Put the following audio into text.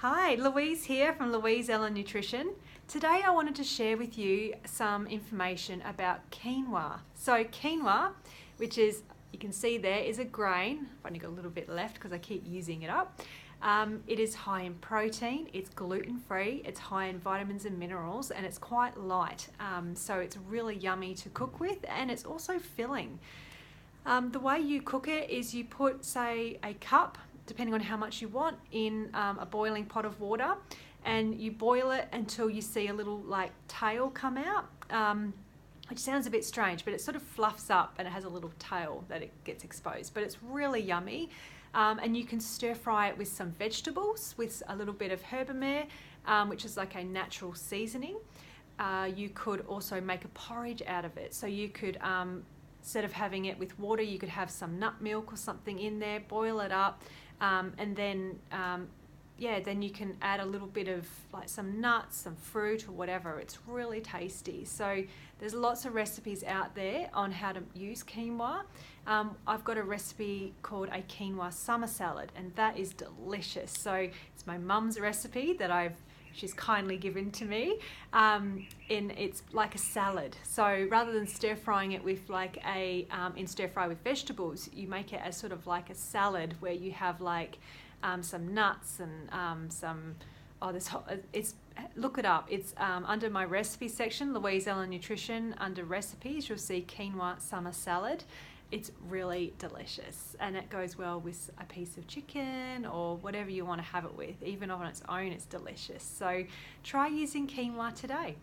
Hi, Louise here from Louise Ellen Nutrition. Today I wanted to share with you some information about quinoa. So quinoa, which is, you can see there, is a grain. I've only got a little bit left because I keep using it up. It is high in protein, it's gluten-free, it's high in vitamins and minerals, and it's quite light. So it's really yummy to cook with, and it's also filling. The way you cook it is you put, say, a cup, depending on how much you want, in a boiling pot of water, and you boil it until you see a little like tail come out, which sounds a bit strange, but it sort of fluffs up and it has a little tail that it gets exposed, but it's really yummy. And you can stir fry it with some vegetables, with a little bit of herbamare, which is like a natural seasoning. You could also make a porridge out of it, so you could instead of having it with water, you could have some nut milk or something in there, boil it up, and then then you can add a little bit of like some nuts, some fruit or whatever. It's really tasty. So there's lots of recipes out there on how to use quinoa. I've got a recipe called a quinoa summer salad, and that is delicious. So it's my mum's recipe that she's kindly given to me, and it's like a salad. So rather than stir frying it with like in stir fry with vegetables, you make it as sort of like a salad where you have like some nuts and look it up. It's under my recipe section, Louise Ellen Nutrition, under recipes, you'll see quinoa summer salad. It's really delicious, and it goes well with a piece of chicken or whatever you want to have it with. Even on its own, it's delicious. So try using quinoa today.